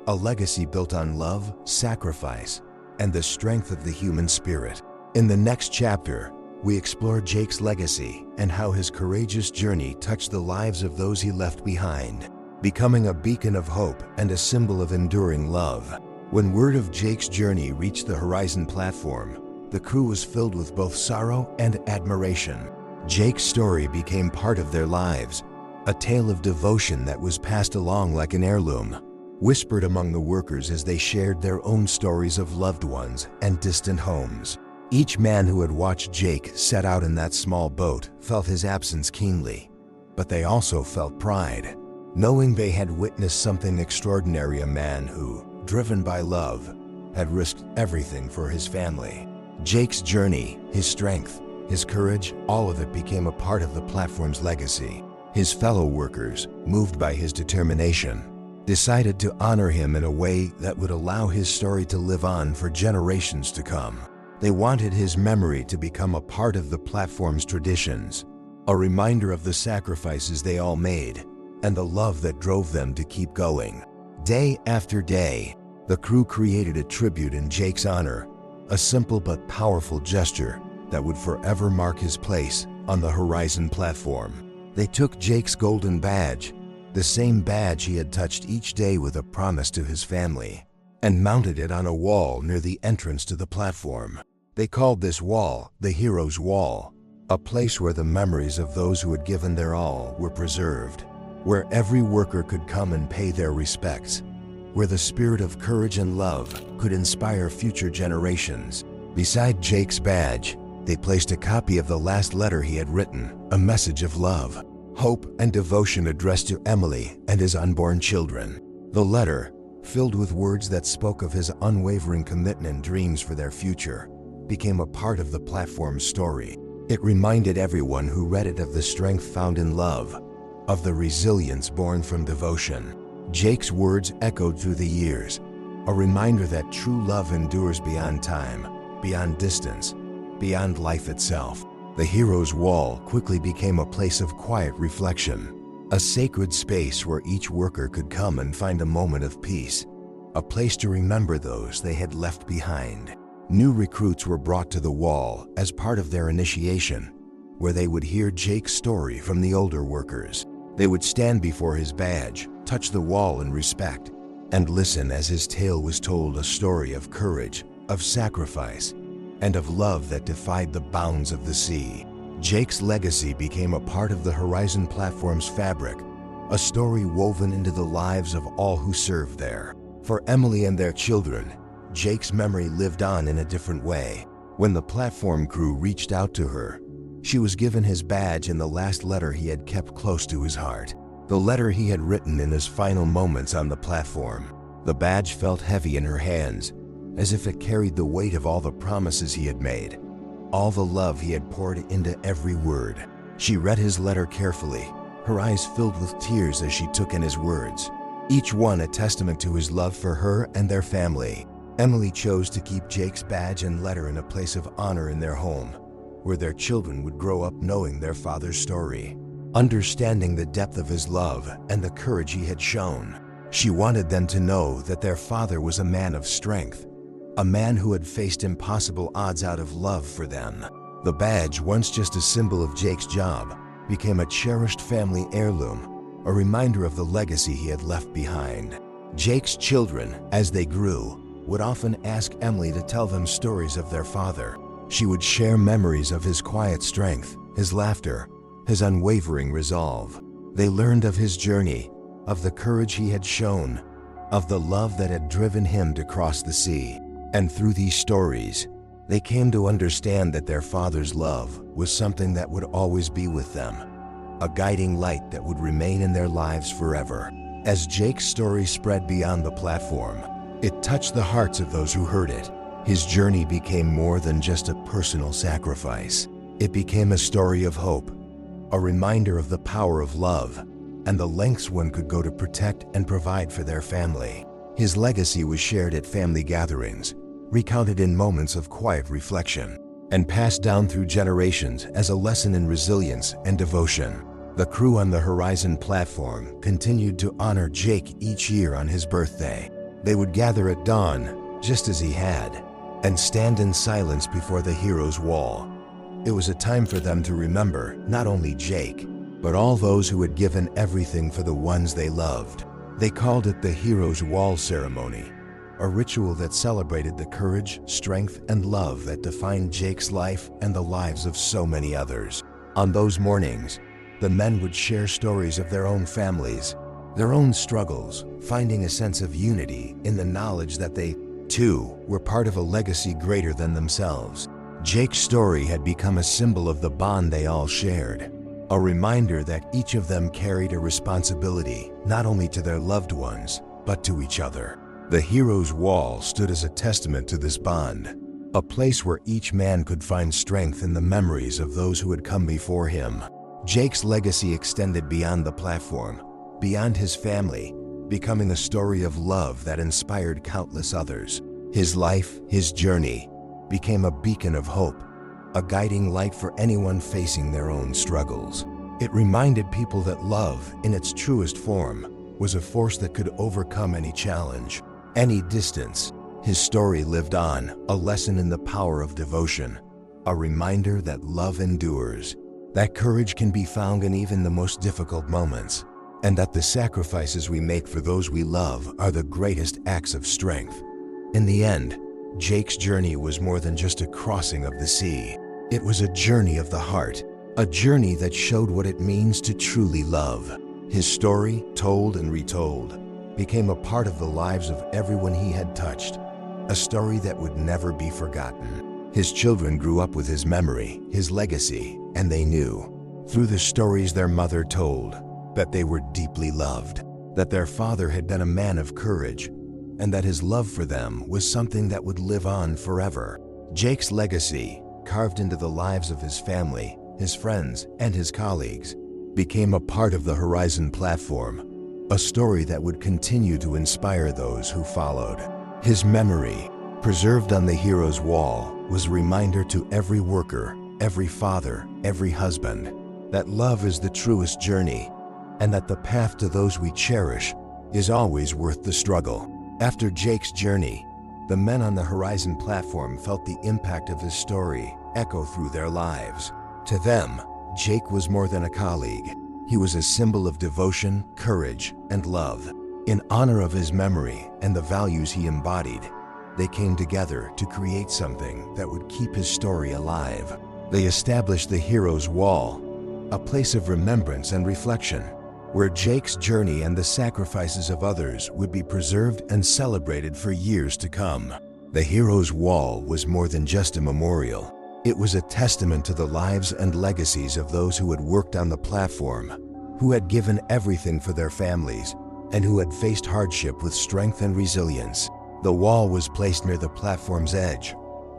a legacy built on love, sacrifice, and the strength of the human spirit. In the next chapter, we explore Jake's legacy and how his courageous journey touched the lives of those he left behind, becoming a beacon of hope and a symbol of enduring love. When word of Jake's journey reached the Horizon platform, the crew was filled with both sorrow and admiration. Jake's story became part of their lives, a tale of devotion that was passed along like an heirloom, whispered among the workers as they shared their own stories of loved ones and distant homes. Each man who had watched Jake set out in that small boat felt his absence keenly, but they also felt pride, knowing they had witnessed something extraordinary, a man who, driven by love, had risked everything for his family. Jake's journey, his strength, his courage, all of it became a part of the platform's legacy. His fellow workers, moved by his determination, decided to honor him in a way that would allow his story to live on for generations to come. They wanted his memory to become a part of the platform's traditions, a reminder of the sacrifices they all made and the love that drove them to keep going. Day after day, the crew created a tribute in Jake's honor, a simple but powerful gesture that would forever mark his place on the Horizon platform. They took Jake's golden badge, the same badge he had touched each day with a promise to his family, and mounted it on a wall near the entrance to the platform. They called this wall the Hero's Wall, a place where the memories of those who had given their all were preserved, where every worker could come and pay their respects, where the spirit of courage and love could inspire future generations. Beside Jake's badge, they placed a copy of the last letter he had written, a message of love, hope, and devotion addressed to Emily and his unborn children. The letter, filled with words that spoke of his unwavering commitment and dreams for their future, became a part of the platform's story. It reminded everyone who read it of the strength found in love, of the resilience born from devotion. Jake's words echoed through the years, a reminder that true love endures beyond time, beyond distance, beyond life itself. The Hero's Wall quickly became a place of quiet reflection, a sacred space where each worker could come and find a moment of peace, a place to remember those they had left behind. New recruits were brought to the wall as part of their initiation, where they would hear Jake's story from the older workers. They would stand before his badge, touch the wall in respect, and listen as his tale was told, a story of courage, of sacrifice, and of love that defied the bounds of the sea. Jake's legacy became a part of the Horizon platform's fabric, a story woven into the lives of all who served there. For Emily and their children, Jake's memory lived on in a different way. When the platform crew reached out to her, she was given his badge and the last letter he had kept close to his heart, the letter he had written in his final moments on the platform. The badge felt heavy in her hands, as if it carried the weight of all the promises he had made, all the love he had poured into every word. She read his letter carefully, her eyes filled with tears as she took in his words, each one a testament to his love for her and their family. Emily chose to keep Jake's badge and letter in a place of honor in their home, where their children would grow up knowing their father's story, understanding the depth of his love and the courage he had shown. She wanted them to know that their father was a man of strength, a man who had faced impossible odds out of love for them. The badge, once just a symbol of Jake's job, became a cherished family heirloom, a reminder of the legacy he had left behind. Jake's children, as they grew, would often ask Emily to tell them stories of their father. She would share memories of his quiet strength, his laughter, his unwavering resolve. They learned of his journey, of the courage he had shown, of the love that had driven him to cross the sea. And through these stories, they came to understand that their father's love was something that would always be with them, a guiding light that would remain in their lives forever. As Jake's story spread beyond the platform, it touched the hearts of those who heard it. His journey became more than just a personal sacrifice. It became a story of hope, a reminder of the power of love, and the lengths one could go to protect and provide for their family. His legacy was shared at family gatherings, recounted in moments of quiet reflection, and passed down through generations as a lesson in resilience and devotion. The crew on the Horizon platform continued to honor Jake each year on his birthday. They would gather at dawn, just as he had, and stand in silence before the Hero's Wall. It was a time for them to remember not only Jake, but all those who had given everything for the ones they loved. They called it the Hero's Wall ceremony, a ritual that celebrated the courage, strength, and love that defined Jake's life and the lives of so many others. On those mornings, the men would share stories of their own families, their own struggles, finding a sense of unity in the knowledge that they, too, were part of a legacy greater than themselves. Jake's story had become a symbol of the bond they all shared, a reminder that each of them carried a responsibility not only to their loved ones, but to each other. The Hero's Wall stood as a testament to this bond, a place where each man could find strength in the memories of those who had come before him. Jake's legacy extended beyond the platform, beyond his family, becoming a story of love that inspired countless others. His life, his journey, became a beacon of hope, a guiding light for anyone facing their own struggles. It reminded people that love, in its truest form, was a force that could overcome any challenge, any distance, His story lived on, a lesson in the power of devotion, a reminder that love endures, that courage can be found in even the most difficult moments, and that the sacrifices we make for those we love are the greatest acts of strength. In the end, Jake's journey was more than just a crossing of the sea. It was a journey of the heart, a journey that showed what it means to truly love. His story, told and retold, became a part of the lives of everyone he had touched, a story that would never be forgotten. His children grew up with his memory, his legacy, and they knew, through the stories their mother told, that they were deeply loved, that their father had been a man of courage, and that his love for them was something that would live on forever. Jake's legacy, carved into the lives of his family, his friends, and his colleagues, became a part of the Horizon platform, a story that would continue to inspire those who followed. His memory, preserved on the hero's wall, was a reminder to every worker, every father, every husband, that love is the truest journey, and that the path to those we cherish is always worth the struggle. After Jake's journey, the men on the Horizon platform felt the impact of his story echo through their lives. To them, Jake was more than a colleague. He was a symbol of devotion, courage, and love. In honor of his memory and the values he embodied, they came together to create something that would keep his story alive. They established the Hero's Wall, a place of remembrance and reflection, where Jake's journey and the sacrifices of others would be preserved and celebrated for years to come. The Hero's Wall was more than just a memorial. It was a testament to the lives and legacies of those who had worked on the platform, who had given everything for their families, and who had faced hardship with strength and resilience. The wall was placed near the platform's edge,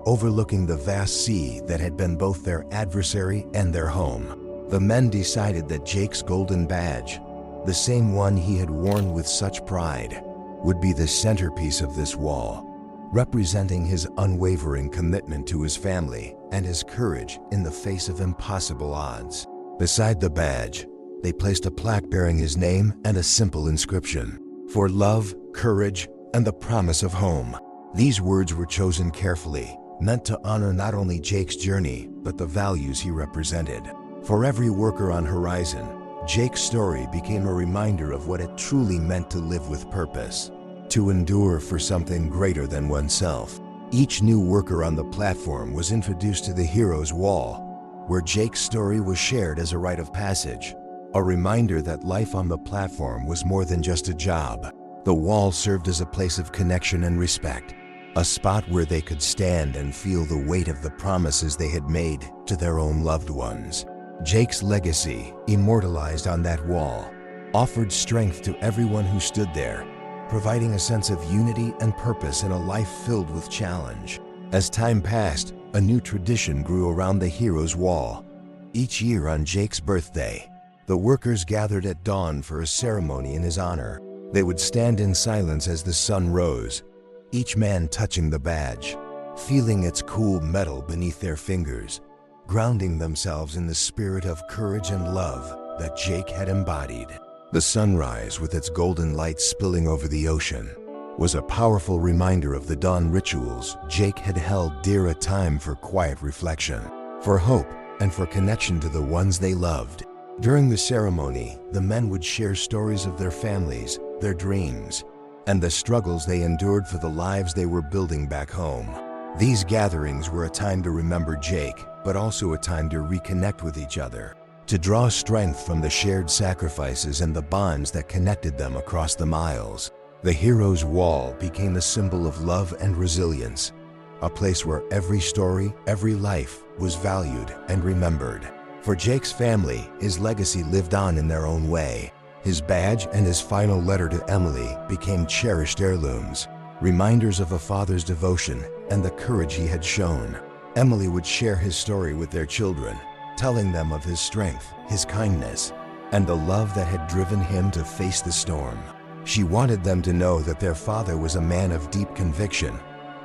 overlooking the vast sea that had been both their adversary and their home. The men decided that Jake's golden badge, the same one he had worn with such pride, would be the centerpiece of this wall, representing his unwavering commitment to his family and his courage in the face of impossible odds. Beside the badge, they placed a plaque bearing his name and a simple inscription, "For love, courage, and the promise of home." These words were chosen carefully, meant to honor not only Jake's journey, but the values he represented. For every worker on Horizon, Jake's story became a reminder of what it truly meant to live with purpose, to endure for something greater than oneself. Each new worker on the platform was introduced to the Hero's Wall, where Jake's story was shared as a rite of passage, a reminder that life on the platform was more than just a job. The wall served as a place of connection and respect, a spot where they could stand and feel the weight of the promises they had made to their own loved ones. Jake's legacy, immortalized on that wall, offered strength to everyone who stood there, providing a sense of unity and purpose in a life filled with challenge. As time passed, a new tradition grew around the Hero's Wall. Each year on Jake's birthday, the workers gathered at dawn for a ceremony in his honor. They would stand in silence as the sun rose, each man touching the badge, feeling its cool metal beneath their fingers, grounding themselves in the spirit of courage and love that Jake had embodied. The sunrise, with its golden light spilling over the ocean, was a powerful reminder of the dawn rituals Jake had held dear, a time for quiet reflection, for hope, and for connection to the ones they loved. During the ceremony, the men would share stories of their families, their dreams, and the struggles they endured for the lives they were building back home. These gatherings were a time to remember Jake, but also a time to reconnect with each other, to draw strength from the shared sacrifices and the bonds that connected them across the miles. The Hero's Wall became a symbol of love and resilience, a place where every story, every life was valued and remembered. For Jake's family, his legacy lived on in their own way. His badge and his final letter to Emily became cherished heirlooms, reminders of a father's devotion and the courage he had shown. Emily would share his story with their children, telling them of his strength, his kindness, and the love that had driven him to face the storm. She wanted them to know that their father was a man of deep conviction,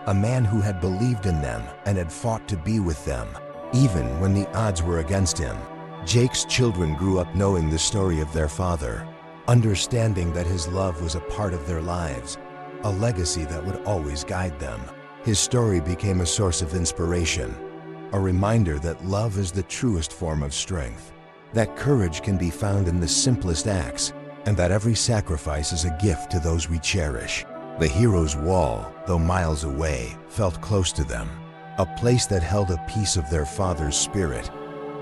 a man who had believed in them and had fought to be with them, even when the odds were against him. Jake's children grew up knowing the story of their father, understanding that his love was a part of their lives, a legacy that would always guide them. His story became a source of inspiration, a reminder that love is the truest form of strength, that courage can be found in the simplest acts, and that every sacrifice is a gift to those we cherish. The hero's wall, though miles away, felt close to them, a place that held a piece of their father's spirit,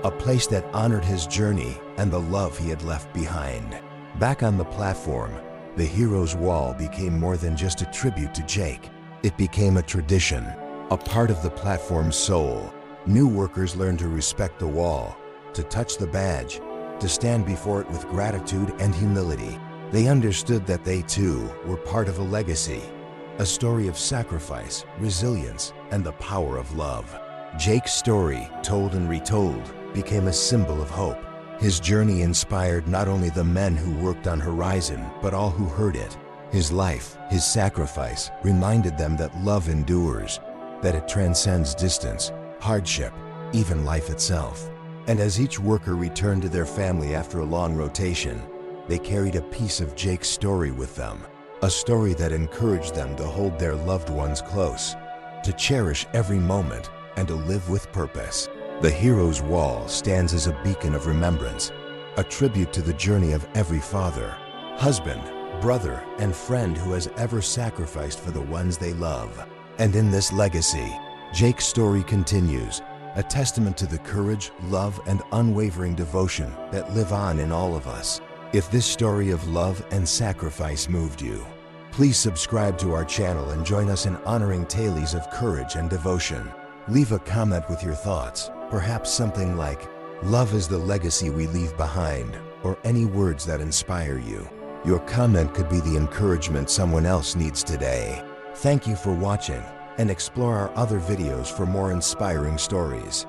a place that honored his journey and the love he had left behind. Back on the platform, the hero's wall became more than just a tribute to Jake. It became a tradition, a part of the platform's soul. New workers learned to respect the wall, to touch the badge, to stand before it with gratitude and humility. They understood that they too were part of a legacy, a story of sacrifice, resilience, and the power of love. Jake's story, told and retold, became a symbol of hope. His journey inspired not only the men who worked on Horizon, but all who heard it. His life, his sacrifice, reminded them that love endures, that it transcends distance, hardship, even life itself. And as each worker returned to their family after a long rotation, they carried a piece of Jake's story with them, a story that encouraged them to hold their loved ones close, to cherish every moment, and to live with purpose. The hero's wall stands as a beacon of remembrance, a tribute to the journey of every father, husband, brother, and friend who has ever sacrificed for the ones they love. And in this legacy, Jake's story continues, a testament to the courage, love, and unwavering devotion that live on in all of us. If this story of love and sacrifice moved you, please subscribe to our channel and join us in honoring tales of courage and devotion. Leave a comment with your thoughts, perhaps something like, "Love is the legacy we leave behind," or any words that inspire you. Your comment could be the encouragement someone else needs today. Thank you for watching, and explore our other videos for more inspiring stories.